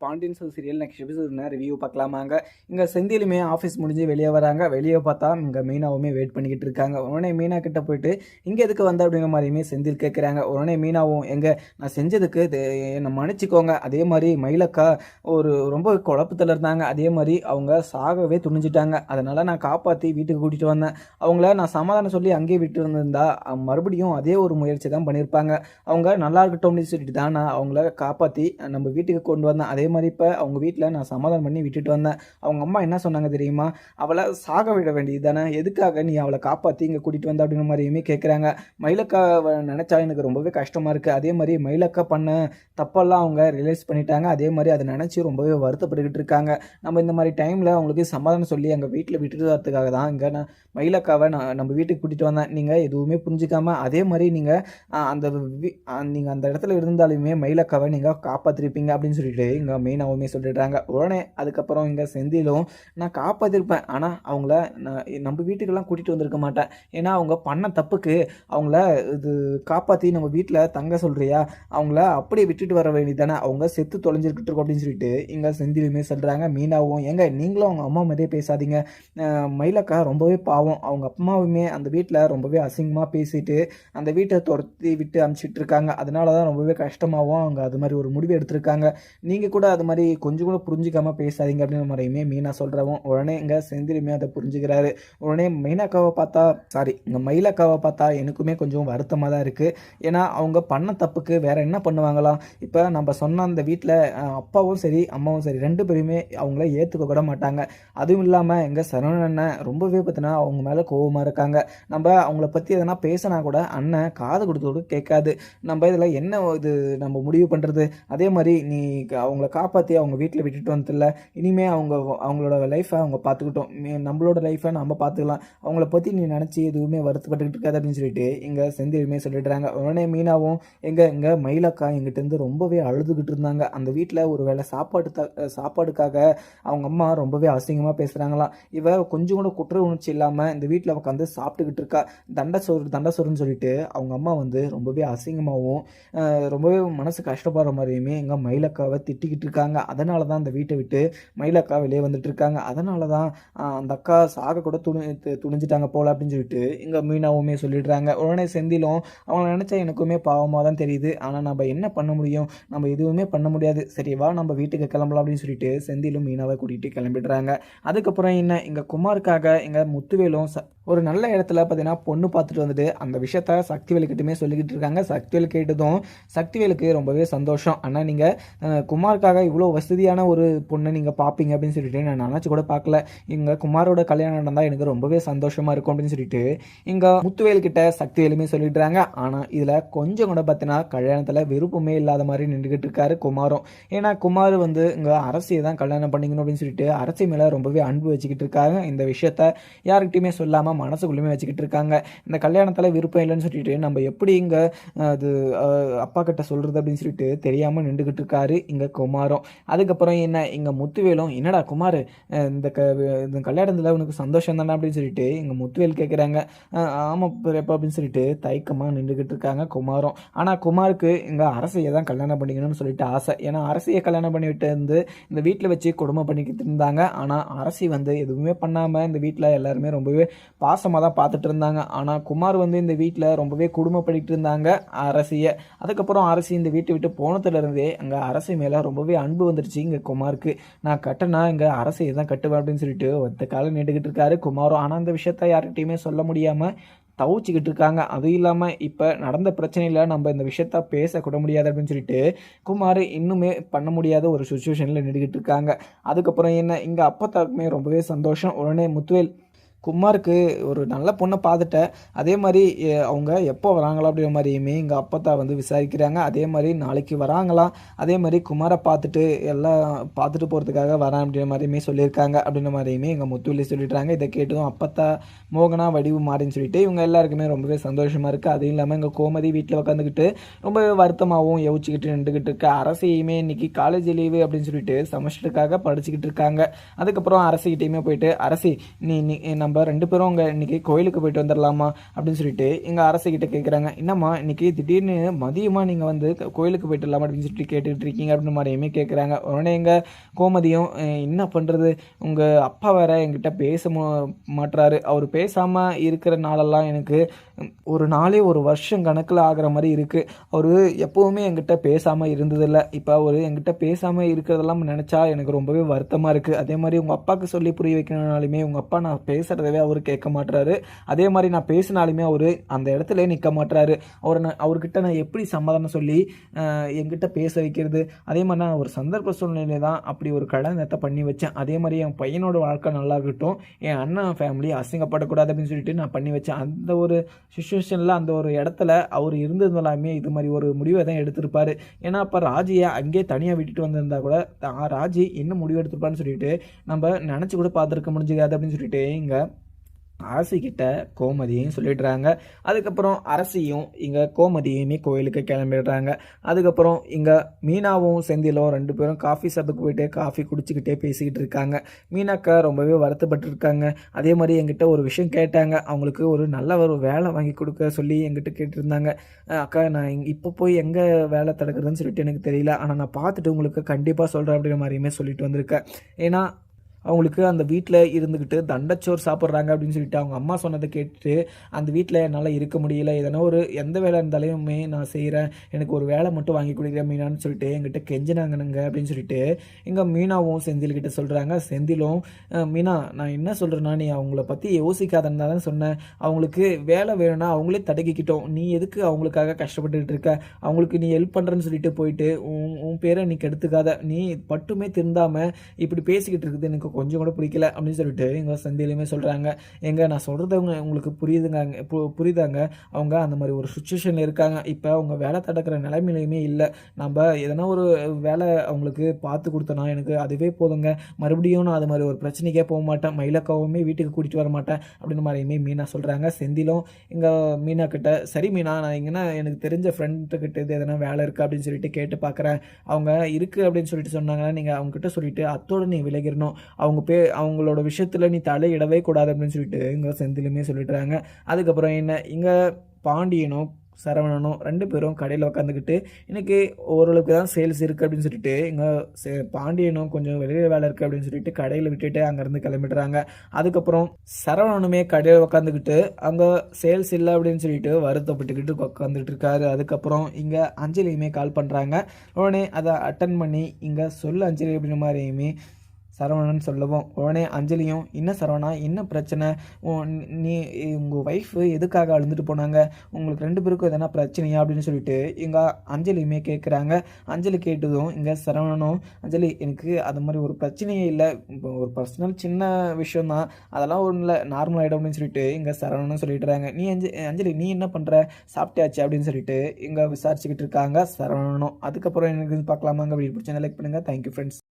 Pandian store serial next episode review பார்க்கலாமாங்க. இங்கே செந்திலுமே ஆஃபீஸ் முடிஞ்சு வெளியே வராங்க. வெளியே பார்த்தா இங்கே மீனாவுமே வெயிட் பண்ணிக்கிட்டு இருக்காங்க. உடனே மீனா கிட்ட போயிட்டு இங்கே எதுக்கு வந்த அப்படிங்கிற மாதிரியுமே செந்தில் கேட்குறாங்க. உடனே மீனாவும் நான் செஞ்சதுக்கு என்னை மன்னிச்சிக்கோங்க. அதே மாதிரி மயிலக்கா ரொம்ப குழப்பத்தில் இருந்தாங்க. அதே மாதிரி அவங்க சாகவே துணிஞ்சிட்டாங்க. அதனால் நான் காப்பாற்றி வீட்டுக்கு கூட்டிகிட்டு வந்தேன். அவங்கள நான் சமாதானம் சொல்லி அங்கேயே விட்டு வந்திருந்தா மறுபடியும் அதே ஒரு முயற்சி தான் பண்ணியிருப்பாங்க. அவங்க நல்லா இருக்கட்டும்னு சொல்லிட்டு தான் நான் அவங்கள காப்பாற்றி நம்ம வீட்டுக்கு கொண்டு வந்தேன். அதே மாதிரி இப்போ அவங்க வீட்டில் நான் சமாதானம் பண்ணி விட்டுட்டு வந்தேன். அவங்க அம்மா என்ன சொன்னாங்க தெரியுமா? அவளை சாக விட வேண்டியது தானே, எதுக்காக நீ அவளை காப்பாற்றி இங்கே கூட்டிகிட்டு வந்த அப்படிங்கிற மாதிரியுமே கேட்குறாங்க. மயிலக்காவை நினச்சா எனக்கு ரொம்பவே கஷ்டமாக இருக்குது. அதே மாதிரி மயிலக்கா பண்ண தப்பெல்லாம் அவங்க ரியலைஸ் பண்ணிட்டாங்க. அதே மாதிரி அதை நினச்சி ரொம்பவே வருத்தப்பட்டுக்கிட்டு இருக்காங்க. நம்ம இந்த மாதிரி டைமில் அவங்களுக்கு சமாதானம் சொல்லி எங்கள் வீட்டில் விட்டுட்டு வரதுக்காக தான் இங்கே நான் மயிலக்காவை நம்ம வீட்டுக்கு கூட்டிகிட்டு வந்தேன். நீங்கள் எதுவுமே புரிஞ்சிக்காமல் அதே மாதிரி நீங்கள் அந்த இடத்துல இருந்தாலுமே மயிலக்காவை நீங்கள் காப்பாற்றிருப்பீங்க அப்படின்னு சொல்லிட்டு இங்கே மெயினாகவுமே சொல்லிடுறாங்க. உடனே அதுக்கப்புறம் இங்கே செந்திலும் நான் காப்பாற்றிருப்பேன், ஆனால் அவங்கள நான் நம்ம வீட்டுக்கெல்லாம் கூட்டிகிட்டு வந்திருக்க மாட்டேன். ஏன்னா அவங்க பண்ண தப்புக்கு அவங்கள இது காப்பாற்றி நம்ம வீட்டில் தங்க சொல்கிறியா, அவங்கள அப்படியே விட்டுட்டு வர வேண்டியது தானே, அவங்க செத்து தொலைஞ்சிருக்கிட்டு இருக்கோம் அப்படின்னு சொல்லிட்டு இங்கே செந்திலுமே சொல்கிறாங்க. மீனாவும் நீங்களும் அவங்க அம்மா மாதிரியே பேசாதீங்க, மயிலக்கா ரொம்பவே பாவம், அவங்க அம்மாவுமே அந்த வீட்டில் ரொம்பவே அசிங்கமாக பேசிட்டு அந்த வீட்டை துரத்தி விட்டு அனுப்பிச்சிட்டு இருக்காங்க. அதனால தான் ரொம்பவே கஷ்டமாகவும் அவங்க அது மாதிரி ஒரு முடிவு எடுத்திருக்காங்க. நீங்கள் கூட அது மாதிரி கொஞ்சம் கூட புரிஞ்சிக்காமல் பேசாதீங்க அப்படின்ற மாதிரியுமே மீனா சொல்கிறவும் உடனே இங்கே செந்திலுமே அதை புரிஞ்சுக்கிறாரு. உடனே இங்கே மயிலக்காவை பார்த்தா எனக்குமே கொஞ்சம் வருத்தமாக தான் இருக்குது. ஏன்னா அவங்க பண்ண தப்புக்கு வேற என்ன பண்ணுவாங்களாம்? இப்போ நம்ம சொன்ன அந்த வீட்டில் அப்பாவும் சரி அம்மாவும் சரி ரெண்டு பேருமே அவங்கள ஏற்றுக்க கூட மாட்டாங்க. அதுவும் இல்லாமல் எங்கள் சரவணன் அண்ணன் ரொம்பவே பார்த்தீங்கன்னா அவங்க மேலே கோபமாக இருக்காங்க. நம்ம அவங்கள பற்றி எதனா பேசினா கூட அண்ணன் காது கொடுத்து கேட்காது. நம்ம இதில் என்ன இது நம்ம முடிவு பண்ணுறது? அதே மாதிரி நீ அவங்கள காப்பாற்றி அவங்க வீட்டில் விட்டுட்டு வந்துல, இனிமேல் அவங்களோட லைஃப்பை அவங்க பார்த்துக்கிட்டோம், நம்மளோட லைஃப்பை நம்ம பார்த்துக்கலாம், அவங்கள பற்றி நீ நினச்சி எதுவுமே வருத்தப்பட்டுக்கிட்டு இருக்காது அப்படின்னு சொல்லிட்டு இங்கே செந்திலுமே சொல்லிடுறாங்க. உடனே மீனாவும் எங்கள் மயிலக்கா எங்கிட்டேருந்து ரொம்பவே அழுதுகிட்டு இருந்தாங்க. அந்த வீட்டில் ஒரு வேளை சாப்பாடுக்காக அவங்க அம்மா ரொம்பவே அசிங்கமாக பேசுகிறாங்களாம். இவ கொஞ்சம் கூட குற்ற உணர்ச்சி இல்லாமல் இந்த வீட்டில் உட்காந்து சாப்பிட்டுக்கிட்டு இருக்கா, தண்டசோறுன்னு சொல்லிட்டு அவங்க அம்மா ரொம்பவே அசிங்கமாகவும் ரொம்பவே மனசு கஷ்டப்படுற மாதிரியுமே எங்கள் மயிலக்காவை திட்டிக்கிட்டு இருக்காங்க. அதனால தான் அந்த வீட்டை விட்டு மயிலக்கா வெளியே வந்துட்டு இருக்காங்க. அதனால தான் அந்த அக்கா சாக கூட துணிஞ்சிட்டாங்க போல அப்படின்னு சொல்லிட்டு இங்கே மீனாவுமே சொல்லிடுறாங்க. உடனே செந்திலும் அவங்கள நினச்சா எனக்குமே பாவமாக தான் தெரியுது, ஆனால் நம்ம என்ன பண்ண முடியும், நம்ம எதுவுமே பண்ண முடியாது, சரி வா நம்ம வீட்டுக்கு கிளம்பலாம் அப்படின்னு சொல்லிட்டு செந்திலும் மீனாவை கூட்டிகிட்டு கிளம்பிடுறாங்க. அதுக்கப்புறம் இங்கே குமாருக்காக முத்துவேலும் ஒரு நல்ல இடத்துல பார்த்தீங்கன்னா பொண்ணு பார்த்துட்டு வந்துட்டு அந்த விஷயத்த சக்திவேலுக்கிட்டுமே சொல்லிக்கிட்டு இருக்காங்க. சக்திவேல் கேட்டதும் சக்திவேலுக்கு ரொம்பவே சந்தோஷம். ஆனால் நீங்கள் குமாருக்காக இவ்வளோ வசதியான ஒரு பொண்ணை நீங்கள் பார்ப்பீங்க அப்படின்னு சொல்லிட்டு நான் நினச்சி கூட பார்க்கல. இங்கே குமாரோட கல்யாணம் நடந்தால் எனக்கு ரொம்பவே சந்தோஷமாக இருக்கும் அப்படின்னு சொல்லிட்டு இங்கே முத்துவேல்கிட்ட சக்திவேலுமே சொல்லிடுறாங்க. ஆனால் இதில் கொஞ்சம் கூட பார்த்தீங்கன்னா கல்யாணத்தில் விருப்பமே இல்லாத மாதிரி நின்றுக்கிட்டு இருக்காரு குமாரும். ஏன்னா குமார் இங்கே அரசியை தான் கல்யாணம் பண்ணிக்கணும் அப்படின்னு சொல்லிட்டு அரசி மேலே ரொம்பவே அன்பு வச்சுக்கிட்டு இருக்காங்க. இந்த விஷயத்த யாருக்கிட்டையுமே சொல்லாமல் மனசுக்குள்ளுமே வச்சுக்கிட்டு இருக்காங்க. இந்த கல்யாணத்தில் விருப்பம் இல்லைன்னு சொல்லிட்டு நம்ம எப்படி இங்கே அது அப்பா கிட்ட சொல்கிறது அப்படின்னு சொல்லிட்டு தெரியாமல் நின்றுக்கிட்டு இருக்காரு இங்கே குமாரும். அதுக்கப்புறம் இங்கே முத்துவேலும் என்னடா குமார் இந்த கல்யாணத்தில் உனக்கு சந்தோஷம் தானே அப்படின்னு சொல்லிட்டு இங்கே முத்துவேல் கேட்குறாங்க. ஆமாம் எப்போ அப்படின்னு சொல்லிட்டு தயக்கமாக நின்றுக்கிட்டு இருக்காங்க குமாரும். ஆனால் குமாருக்கு இங்கே அரசியை தான் கல்யாணம் பண்ணிக்கணும்னு சொல்லிட்டு ஆசை. ஏன்னா அரசியை கல்யாணம் பண்ணிவிட்டு இந்த வீட்டில் வச்சு குடும்பம் பண்ணிக்கிட்டு இருந்தாங்க. ஆனால் அரசி எதுவுமே பண்ணாமல் இந்த வீட்டில் எல்லாருமே ரொம்பவே பாசமாக தான் பார்த்துட்டு இருந்தாங்க. ஆனால் குமார் இந்த வீட்டில் ரொம்பவே குடும்பப்படிக்கிட்டு இருந்தாங்க அரசியை. அதுக்கப்புறம் அரசி இந்த வீட்டை விட்டு போனதுலேருந்தே அங்கே அரசி மேலே ரொம்பவே அன்பு வந்துடுச்சு இங்கே குமாருக்கு. நான் கட்டினா இங்கே அரசியை தான் கட்டுவேன் அப்படின்னு சொல்லிட்டு ஒத்த காலம் நின்றுக்கிட்டு இருக்காரு குமாரும். ஆனால் அந்த விஷயத்த யார்கிட்டையுமே சொல்ல முடியாமல் தவிச்சிக்கிட்டு இருக்காங்க. அதுவும் இல்லாமல் இப்போ நடந்த பிரச்சனையில் நம்ம இந்த விஷயத்த பேசக்கூட முடியாது அப்படின்னு சொல்லிட்டு குமார் இன்னுமே பண்ண முடியாத ஒரு சுச்சுவேஷனில் நின்றுக்கிட்டு இருக்காங்க. அதுக்கப்புறம் இங்கே அப்பத்தாக்குமே ரொம்பவே சந்தோஷம். உடனே முத்துவேல் குமாருக்கு ஒரு நல்ல பொண்ணை பார்த்துட்டேன், அதே மாதிரி அவங்க எப்போ வராங்களா அப்படிங்கிற மாதிரியுமே எங்கள் அப்பத்தா விசாரிக்கிறாங்க. அதே மாதிரி நாளைக்கு வராங்களாம், அதே மாதிரி குமாரை பார்த்துட்டு எல்லாம் பார்த்துட்டு போகிறதுக்காக வரேன் அப்படிங்கிற மாதிரியுமே சொல்லியிருக்காங்க அப்படின்ற மாதிரியுமே எங்கள் முத்துவலி சொல்லிடுறாங்க. இதை கேட்டதும் அப்பத்தா மோகனா வடிவு மாறின்னு சொல்லிட்டு இவங்க எல்லாருக்குமே ரொம்பவே சந்தோஷமாக இருக்குது. அதுவும் இல்லாமல் எங்கள் கோமதி வீட்டில் உட்காந்துக்கிட்டு ரொம்பவே வருத்தமாகவும் யோசிச்சுக்கிட்டு நின்றுக்கிட்டு இருக்க. அரசியுமே இன்னைக்கு காலேஜ் லீவு அப்படின்னு சொல்லிட்டு செமஸ்டருக்காக படிச்சுக்கிட்டு இருக்காங்க. அதுக்கப்புறம் அரசிக்கிட்டையுமே போயிட்டு அரசி நீ நம்ம நம்ம 2 பேரும் அங்கே இன்றைக்கி கோயிலுக்கு போயிட்டு வந்துடலாமா அப்படின்னு சொல்லிட்டு எங்கள் அரசிக்கிட்ட கேட்குறாங்க. என்னம்மா இன்றைக்கி திடீர்னு மதியமாக நீங்கள் வந்து கோயிலுக்கு போயிட்டு வரலாமா அப்படின்னு சொல்லிட்டு கேட்டுக்கிட்டு இருக்கீங்க அப்படின்னு மாதிரியுமே கேட்குறாங்க. உடனே எங்கள் கோமதியும் என்ன பண்ணுறது, உங்கள் அப்பா வேற என்கிட்ட பேச மாட்டுறாரு. அவர் பேசாமல் இருக்கிற நாளெல்லாம் எனக்கு ஒரு நாளே ஒரு வருஷம் கணக்கில் ஆகிற மாதிரி இருக்குது. அவர் எப்போவுமே என்கிட்ட பேசாமல் இருந்ததில்லை. இப்போ அவர் என்கிட்ட பேசாமல் இருக்கிறதெல்லாம் நினச்சா எனக்கு ரொம்பவே வருத்தமாக இருக்குது. அதே மாதிரி உங்கள் அப்பாவுக்கு சொல்லி புரிய வைக்கணுனாலுமே உங்கள் அப்பா நான் பேசுகிறதவே அவர் கேட்க மாட்டுறாரு. அதே மாதிரி நான் பேசினாலுமே அவர் அந்த இடத்துல நிற்க மாட்டுறாரு. அவர்கிட்ட நான் எப்படி சமாதானம் சொல்லி என்கிட்ட பேச வைக்கிறது? அதே மாதிரி நான் ஒரு சந்தர்ப்ப சூழ்நிலை தான் அப்படி ஒரு கல்யாணத்தை பண்ணி வச்சேன். அதே மாதிரி என் பையனோட வாழ்க்கை நல்லா இருக்கட்டும், என் அண்ணன் ஃபேமிலி அசிங்கப்படக்கூடாது அப்படின்னு சொல்லிட்டு நான் பண்ணி வச்சேன். அந்த ஒரு சுச்சுவேஷனில் அந்த ஒரு இடத்துல அவர் இருந்ததுனாலுமே இது மாதிரி ஒரு முடிவை தான் எடுத்திருப்பார். ஏன்னா அப்போ ராஜியை அங்கேயே தனியாக விட்டுட்டு வந்திருந்தா கூட ராஜி என்ன முடிவு எடுத்திருப்பான்னு சொல்லிட்டு நம்ம நினச்சி கூட பார்த்துருக்க முடிஞ்சுக்காது அப்படின்னு சொல்லிட்டு இங்கே அரசிக்கிட்ட கோமதியும் சொல்லிடுறாங்க. அதுக்கப்புறம் அரசியும் இங்கே கோமதியுமே கோயிலுக்கு கிளம்பிடுறாங்க. அதுக்கப்புறம் இங்கே மீனாவும் செந்திலும் 2 பேரும் காஃபி ஷாப்புக்கு போயிட்டு காஃபி குடிச்சிக்கிட்டே பேசிக்கிட்டு இருக்காங்க. மீனாக்கா ரொம்பவே வருத்தப்பட்டுருக்காங்க. அதே மாதிரி என்கிட்ட ஒரு விஷயம் கேட்டாங்க. அவங்களுக்கு ஒரு நல்ல ஒரு வேலை வாங்கி கொடுக்க சொல்லி என்கிட்ட கேட்டிருந்தாங்க. அக்கா நான் இப்போ போய் எங்கே வேலை தடுக்கிறதுன்னு சொல்லிட்டு எனக்கு தெரியல, ஆனால் நான் பார்த்துட்டு உங்களுக்கு கண்டிப்பாக சொல்கிறேன் அப்படிங்கிற மாதிரியுமே சொல்லிட்டு வந்திருக்கேன். ஏன்னா அவங்களுக்கு அந்த வீட்டில் இருந்துக்கிட்டு தண்டச்சோறு சாப்பிட்றாங்க அப்படின்னு சொல்லிட்டு அவங்க அம்மா சொன்னதை கேட்டுட்டு அந்த வீட்டில் என்னால் இருக்க முடியல, எதனா ஒரு எந்த வேலை இருந்தாலுமே நான் செய்கிறேன், எனக்கு ஒரு வேலை மட்டும் வாங்கி கொடுக்குறேன் மீனான்னு சொல்லிட்டு என்கிட்ட கெஞ்சினாங்கனுங்க அப்படின்னு சொல்லிட்டு எங்கள் மீனாவும் செந்தில்கிட்ட சொல்கிறாங்க. செந்திலும் மீனா நான் என்ன சொல்கிறேன்னா, நீ அவங்கள பற்றி யோசிக்காதன்னு தான் சொன்னேன். அவங்களுக்கு வேலை வேணும்னா அவங்களே தடக்கிக்கிட்டோம், நீ எதுக்கு அவங்களுக்காக கஷ்டப்பட்டுக்கிட்டு இருக்க? அவங்களுக்கு நீ ஹெல்ப் பண்ணுறேன்னு சொல்லிட்டு போயிட்டு உன் பேரை நீ கெடுத்துக்காத, நீ பட்டுமே திருந்தாமல் இப்படி பேசிக்கிட்டு இருக்குது எனக்கு கொஞ்சம் கூட பிடிக்கல அப்படின்னு சொல்லிட்டு எங்கள் செந்திலுமே சொல்கிறாங்க. நான் சொல்கிறது உங்களுக்கு புரியுதாங்க, அவங்க அந்த மாதிரி ஒரு சுச்சுவேஷனில் இருக்காங்க. இப்போ அவங்க வேலை தடுக்கிற நிலைமையிலையுமே இல்லை. நம்ம எதனா ஒரு வேலை அவங்களுக்கு பார்த்து கொடுத்தோன்னா எனக்கு அதுவே போதுங்க, மறுபடியும் நான் அது மாதிரி ஒரு பிரச்சனைக்கே போக மாட்டேன், மயிலக்காவுமே வீட்டுக்கு கூட்டிகிட்டு வர மாட்டேன் அப்படின்னு மாதிரியுமே மீனா சொல்கிறாங்க. செந்திலும் எங்கள் மீனா கிட்ட சரி மீனா, நான் இங்கன்னா எனக்கு தெரிஞ்ச ஃப்ரெண்டுக்கிட்ட இது எதனா வேலை இருக்குது அப்படின்னு சொல்லிட்டு கேட்டு பார்க்குறேன், அவங்க இருக்குது அப்படின்னு சொல்லிட்டு சொன்னாங்கன்னா நீங்கள் அவங்ககிட்ட சொல்லிவிட்டு அத்தோடு நீ விலகிடணும், அவங்களோட விஷயத்தில் நீ தலையிடவே கூடாது அப்படின்னு சொல்லிட்டு இங்கே செந்திலுமே சொல்லிடுறாங்க. அதுக்கப்புறம் இங்கே பாண்டியனும் சரவணனும் 2 பேரும் கடையில் உட்காந்துக்கிட்டு இன்றைக்கி ஓரளவுக்கு தான் சேல்ஸ் இருக்குது அப்படின்னு சொல்லிட்டு இங்கே பாண்டியனும் கொஞ்சம் வெளியில் வேலை இருக்குது அப்படின்னு சொல்லிட்டு கடையில் விட்டுட்டு அங்கேருந்து கிளம்பிடுறாங்க. அதுக்கப்புறம் சரவணனுமே கடையில் உட்காந்துக்கிட்டு அங்கே சேல்ஸ் இல்லை அப்படின்னு சொல்லிட்டு வருத்தப்பட்டுக்கிட்டு உட்காந்துட்டு இருக்காரு. அதுக்கப்புறம் இங்கே அஞ்சலியுமே கால் பண்ணுறாங்க. உடனே அதை அட்டன் பண்ணி இங்கே சொல்லு அஞ்சலி அப்படின்ற மாதிரியுமே சரவணன் சொல்லவும் உடனே அஞ்சலியும் என்ன சரவணா என்ன பிரச்சனை, நீ உங்கள் ஒய்ஃபு எதுக்காக அழுந்துட்டு போனாங்க, உங்களுக்கு 2 பேருக்கும் எதனா பிரச்சனையா அப்படின்னு சொல்லிட்டு இங்கே அஞ்சலியுமே கேட்குறாங்க. அஞ்சலி கேட்டதும் இங்கே சரவணனும் அஞ்சலி எனக்கு அது மாதிரி ஒரு பிரச்சனையே இல்லை, இப்போ ஒரு பர்சனல் சின்ன விஷயம்தான், அதெல்லாம் ஒன்றும் இல்லை நார்மல் ஆகிடும் அப்படின்னு சொல்லிட்டு இங்கே சரவணனும் சொல்லிடுறாங்க. நீ அஞ்சலி நீ என்ன பண்ணுற, சாப்பிட்டாச்சு அப்படின்னு சொல்லிட்டு இங்கே விசாரிச்சுக்கிட்டு இருக்காங்க சரவணனும். அதுக்கப்புறம் எனக்கு பார்க்கலாமாங்க. வீடியோ பிடிச்சா லைக் பண்ணுங்கள். Thank you friends.